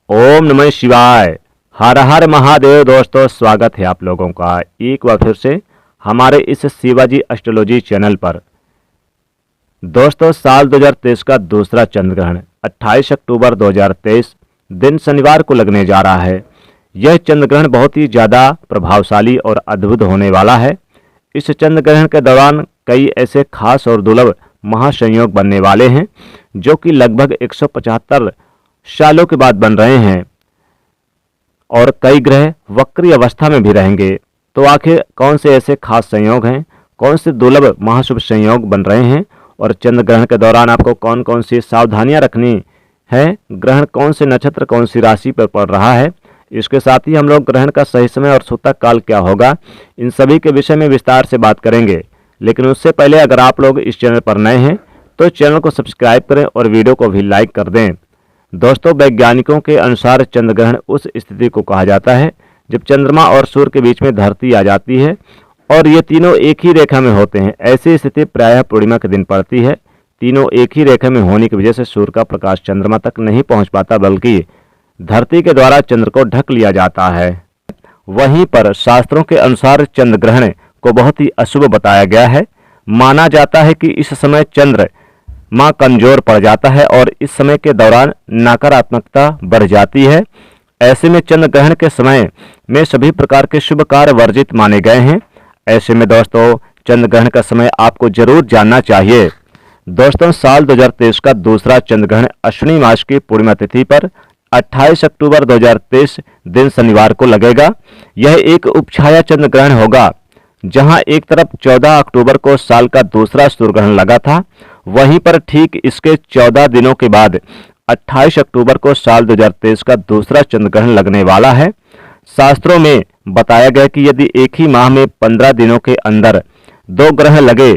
ओम नमः शिवाय। हर हर महादेव। दोस्तों, स्वागत है आप लोगों का एक बार फिर से हमारे इस शिवाजी एस्ट्रोलॉजी चैनल पर। दोस्तों, साल 2023 का दूसरा चंद्र ग्रहण 28 अक्टूबर 2023 दिन शनिवार को लगने जा रहा है। यह चंद्र ग्रहण बहुत ही ज़्यादा प्रभावशाली और अद्भुत होने वाला है। इस चंद्र ग्रहण के दौरान कई ऐसे खास और दुर्लभ महासंयोग बनने वाले हैं जो कि लगभग 175 सालों के बाद बन रहे हैं और कई ग्रह वक्री अवस्था में भी रहेंगे। तो आखिर कौन से ऐसे खास संयोग हैं, कौन से दुर्लभ महाशुभ संयोग बन रहे हैं और चंद्र ग्रहण के दौरान आपको कौन कौन सी सावधानियां रखनी है, ग्रहण कौन से नक्षत्र कौन सी राशि पर पड़ रहा है, इसके साथ ही हम लोग ग्रहण का सही समय और सूतक काल क्या होगा, इन सभी के विषय में विस्तार से बात करेंगे। लेकिन उससे पहले अगर आप लोग इस चैनल पर नए हैं तो चैनल को सब्सक्राइब करें और वीडियो को भी लाइक कर दें। दोस्तों, वैज्ञानिकों के अनुसार चंद्र ग्रहण उस स्थिति को कहा जाता है जब चंद्रमा और सूर्य के बीच में धरती आ जाती है और ये तीनों एक ही रेखा में होते हैं। ऐसी स्थिति प्रायः पूर्णिमा के दिन पड़ती है। तीनों एक ही रेखा में होने की वजह से सूर्य का प्रकाश चंद्रमा तक नहीं पहुंच पाता, बल्कि धरती के द्वारा चंद्र को ढक लिया जाता है। वहीं पर शास्त्रों के अनुसार चंद्र ग्रहण को बहुत ही अशुभ बताया गया है। माना जाता है कि इस समय चंद्र माँ कमजोर पड़ जाता है और इस समय के दौरान नकारात्मकता बढ़ जाती है। ऐसे में चंद्र ग्रहण के समय में सभी प्रकार के शुभ कार्य वर्जित माने गए हैं। ऐसे में दोस्तों, चंद्र ग्रहण का समय आपको जरूर जानना चाहिए। दोस्तों, साल 2023 का दूसरा चंद्र ग्रहण अश्विनी मास की पूर्णिमा तिथि पर 28 अक्टूबर 2023 दिन शनिवार को लगेगा। यह एक उपछाया चंद्र ग्रहण होगा। जहां एक तरफ 14 अक्टूबर को साल का दूसरा सूर्य ग्रहण लगा था, वहीं पर ठीक इसके 14 दिनों के बाद 28 अक्टूबर को साल 2023 का दूसरा चंद्र ग्रहण लगने वाला है। शास्त्रों में बताया गया कि यदि एक ही माह में 15 दिनों के अंदर दो ग्रहण लगे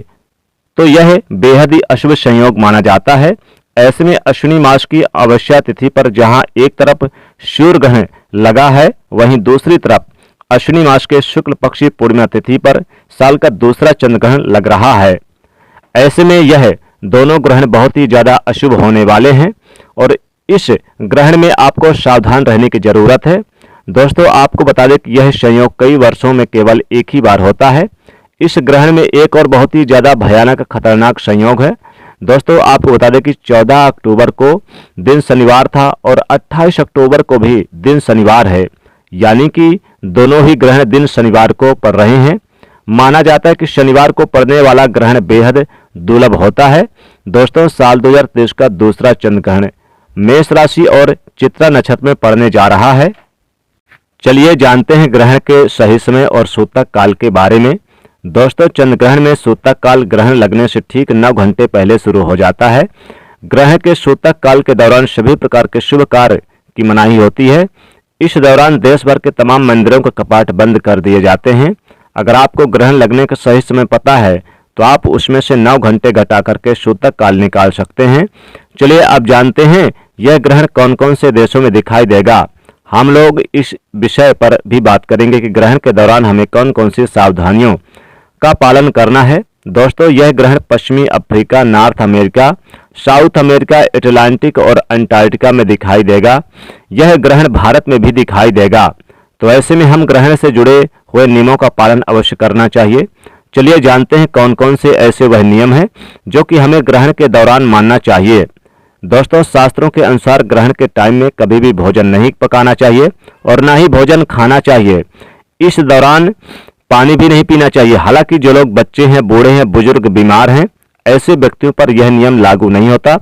तो यह बेहद ही अशुभ संयोग माना जाता है। ऐसे में अश्विनी मास की अमावस्या तिथि पर जहां एक तरफ सूर्य ग्रहण लगा है, वहीं दूसरी तरफ अश्विनी मास के शुक्ल पक्षी पूर्णिमा तिथि पर साल का दूसरा चंद्र ग्रहण लग रहा है। ऐसे में यह दोनों ग्रहण बहुत ही ज्यादा अशुभ होने वाले हैं और इस ग्रहण में आपको सावधान रहने की जरूरत है। दोस्तों, आपको बता दें कि यह संयोग कई वर्षों में केवल एक ही बार होता है। इस ग्रहण में एक और बहुत ही ज्यादा भयानक खतरनाक संयोग है। दोस्तों, आपको बता दें कि 14 अक्टूबर को दिन शनिवार था और 28 अक्टूबर को भी दिन शनिवार है, यानी कि दोनों ही ग्रहण दिन शनिवार को पड़ रहे हैं। माना जाता है कि शनिवार को पड़ने वाला ग्रहण बेहद दुर्लभ होता है। दोस्तों, साल 2023 का दूसरा चंद्र ग्रहण मेष राशि और चित्रा नक्षत्र में पड़ने जा रहा है। चलिए जानते हैं ग्रहण के सही समय और सूतक काल के बारे में। दोस्तों, चंद्र ग्रहण में सूतक काल ग्रहण लगने से ठीक 9 घंटे पहले शुरू हो जाता है। ग्रहण के सूतक काल के दौरान सभी प्रकार के शुभ कार्य की मनाही होती है। इस दौरान देश भर के तमाम मंदिरों के कपाट बंद कर दिए जाते हैं। अगर आपको ग्रहण लगने का सही समय पता है तो आप उसमें से 9 घंटे घटा करके सूतक काल निकाल सकते हैं। चलिए अब जानते हैं यह ग्रहण कौन कौन से देशों में दिखाई देगा। हम लोग इस विषय पर भी बात करेंगे कि ग्रहण के दौरान हमें कौन कौन सी सावधानियों का पालन करना है। दोस्तों, यह ग्रहण पश्चिमी Africa, north America, south America, Atlantic और अंटार्कटिका में दिखाई देगा। यह ग्रहण भारत में भी दिखाई देगा। तो ऐसे में हम ग्रहण से जुड़े हुए नियमों का पालन अवश्य करना चाहिए। चलिए जानते हैं कौन कौन से ऐसे वह नियम हैं जो कि हमें ग्रहण के दौरान मानना चाहिए। दोस्तों, शास्त्रों के अनुसार ग्रहण के टाइम में कभी भी भोजन नहीं पकाना चाहिए और ना ही भोजन खाना चाहिए। इस दौरान पानी भी नहीं पीना चाहिए। हालांकि जो लोग बच्चे हैं, बूढ़े हैं, बुजुर्ग, बीमार हैं, ऐसे व्यक्तियों पर यह नियम लागू नहीं होता।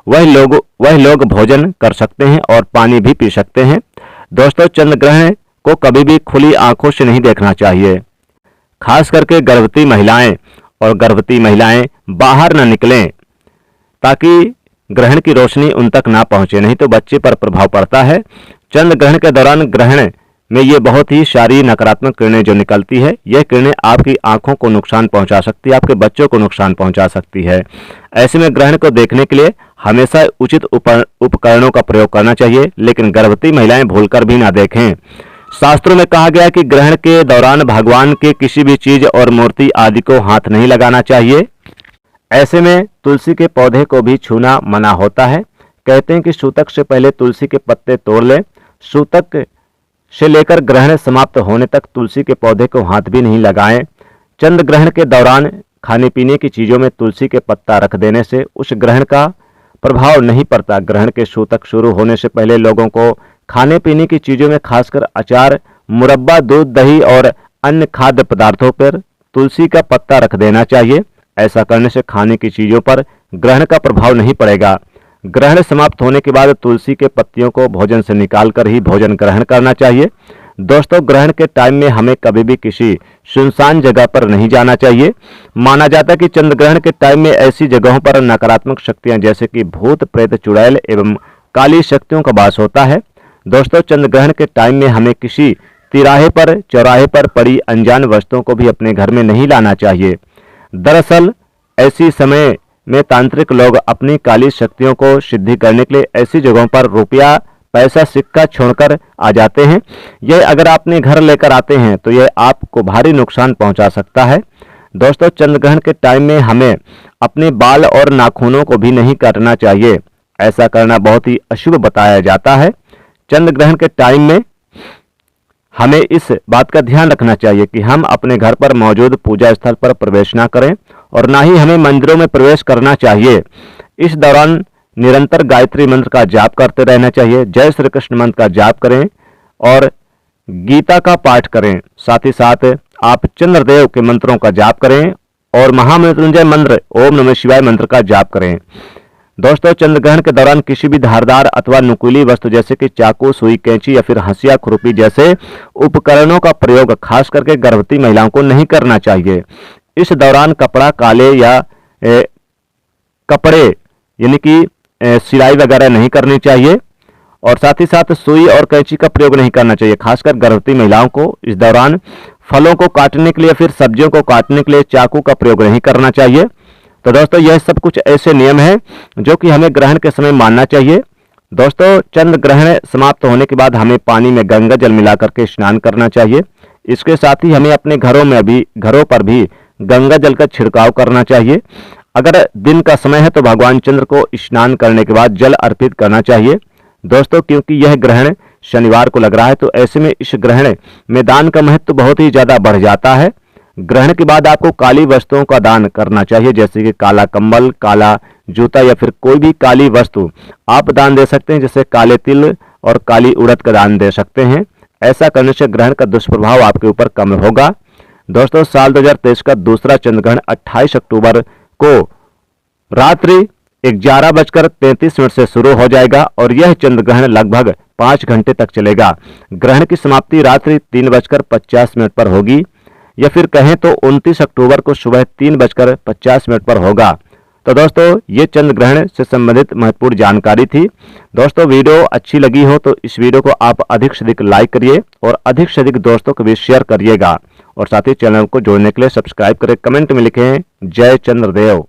वह लोग भोजन कर सकते हैं और पानी भी पी सकते हैं। दोस्तों, चंद्र ग्रहण को कभी भी खुली आंखों से नहीं देखना चाहिए। खास करके गर्भवती महिलाएं बाहर न निकलें ताकि ग्रहण की रोशनी उन तक ना पहुंचे, नहीं तो बच्चे पर प्रभाव पड़ता है। चंद्र ग्रहण के दौरान ग्रहण में ये बहुत ही सारी नकारात्मक किरणें जो निकलती है, यह किरणें आपकी आंखों को नुकसान पहुंचा सकती है, आपके बच्चों को नुकसान पहुंचा सकती है। ऐसे में ग्रहण को देखने के लिए हमेशा उचित उपकरणों का प्रयोग करना चाहिए, लेकिन गर्भवती महिलाएं भूलकर भी ना देखें। शास्त्रों में कहा गया कि ग्रहण के दौरान भगवान के किसी भी चीज और मूर्ति आदि को हाथ नहीं लगाना चाहिए। ऐसे में तुलसी के पौधे को भी छूना मना होता है। कहते हैं कि सूतक से पहले तुलसी के पत्ते तोड़ लें। सूतक से लेकर ग्रहण समाप्त होने तक तुलसी के पौधे को हाथ भी नहीं लगाएं। चंद्र ग्रहण के दौरान खाने पीने की चीज़ों में तुलसी के पत्ता रख देने से उस ग्रहण का प्रभाव नहीं पड़ता। ग्रहण के सूतक शुरू होने से पहले लोगों को खाने पीने की चीज़ों में खासकर अचार, मुरब्बा, दूध, दही और अन्य खाद्य पदार्थों पर तुलसी का पत्ता रख देना चाहिए। ऐसा करने से खाने की चीज़ों पर ग्रहण का प्रभाव नहीं पड़ेगा। ग्रहण समाप्त होने के बाद तुलसी के पत्तियों को भोजन से निकालकर ही भोजन ग्रहण करना चाहिए। दोस्तों, ग्रहण के टाइम में हमें कभी भी किसी सुनसान जगह पर नहीं जाना चाहिए। माना जाता है कि चंद्र ग्रहण के टाइम में ऐसी जगहों पर नकारात्मक शक्तियां जैसे कि भूत, प्रेत, चुड़ैल एवं काली शक्तियों का वास होता है। दोस्तों, चंद्र ग्रहण के टाइम में हमें किसी तिराहे पर, चौराहे पर पड़ी अनजान वस्तुओं को भी अपने घर में नहीं लाना चाहिए। दरअसल ऐसी समय में तांत्रिक लोग अपनी काली शक्तियों को सिद्धि करने के लिए ऐसी जगहों पर रुपया, पैसा, सिक्का छोड़कर आ जाते हैं। यह अगर अपने घर लेकर आते हैं तो यह आपको भारी नुकसान पहुंचा सकता है। दोस्तों, चंद्र ग्रहण के टाइम में हमें अपने बाल और नाखूनों को भी नहीं काटना चाहिए। ऐसा करना बहुत ही अशुभ बताया जाता है। चंद्र ग्रहण के टाइम में हमें इस बात का ध्यान रखना चाहिए कि हम अपने घर पर मौजूद पूजा स्थल पर प्रवेश ना करें और ना ही हमें मंदिरों में प्रवेश करना चाहिए। इस दौरान निरंतर गायत्री मंत्र का जाप करते रहना चाहिए। जय श्री कृष्ण मंत्र का जाप करें और गीता का पाठ करें। साथ ही साथ आप चंद्रदेव के मंत्रों का जाप करें और महामृत्युंजय मंत्र ओम नमः शिवाय मंत्र का जाप करें। दोस्तों, चंद्र ग्रहण के दौरान किसी भी धारदार अथवा नुकीली वस्तु जैसे कि चाकू, सुई, कैंची या फिर हंसिया, खुरपी जैसे उपकरणों का प्रयोग खास करके गर्भवती महिलाओं को नहीं करना चाहिए। इस दौरान कपड़ा काले या कपड़े यानी कि सिलाई वगैरह नहीं करनी चाहिए और साथ ही साथ सुई और कैंची का प्रयोग नहीं करना चाहिए। खासकर गर्भवती महिलाओं को इस दौरान फलों को काटने के लिए, फिर सब्जियों को काटने के लिए चाकू का प्रयोग नहीं करना चाहिए। तो दोस्तों, यह सब कुछ ऐसे नियम हैं जो कि हमें ग्रहण के समय मानना चाहिए। दोस्तों, चंद्र ग्रहण समाप्त होने के बाद हमें पानी में गंगा जल मिलाकर के स्नान करना चाहिए। इसके साथ ही हमें अपने घरों पर भी गंगा जल का छिड़काव करना चाहिए। अगर दिन का समय है तो भगवान चंद्र को स्नान करने के बाद जल अर्पित करना चाहिए। दोस्तों, क्योंकि यह ग्रहण शनिवार को लग रहा है तो ऐसे में इस ग्रहण में दान का महत्व बहुत ही ज्यादा बढ़ जाता है। ग्रहण के बाद आपको काली वस्तुओं का दान करना चाहिए, जैसे कि काला कंबल, काला जूता या फिर कोई भी काली वस्तु आप दान दे सकते हैं। जैसे काले तिल और काली उड़द का दान दे सकते हैं। ऐसा करने से ग्रहण का दुष्प्रभाव आपके ऊपर कम होगा। दोस्तों, साल 2023 का दूसरा चंद्र ग्रहण 28 अक्टूबर को रात्रि 11:33 से शुरू हो जाएगा और यह चंद्र ग्रहण लगभग 5 घंटे तक चलेगा। ग्रहण की समाप्ति रात्रि 3:50 पर होगी या फिर कहें तो 29 अक्टूबर को सुबह 3:50 पर होगा। तो दोस्तों, ये चंद्र ग्रहण से संबंधित महत्वपूर्ण जानकारी थी। दोस्तों, वीडियो अच्छी लगी हो तो इस वीडियो को आप अधिक से अधिक लाइक करिए और अधिक से अधिक दोस्तों को भी शेयर करिएगा और साथ ही चैनल को जोड़ने के लिए सब्सक्राइब करें। कमेंट में लिखें जय चंद्रदेव।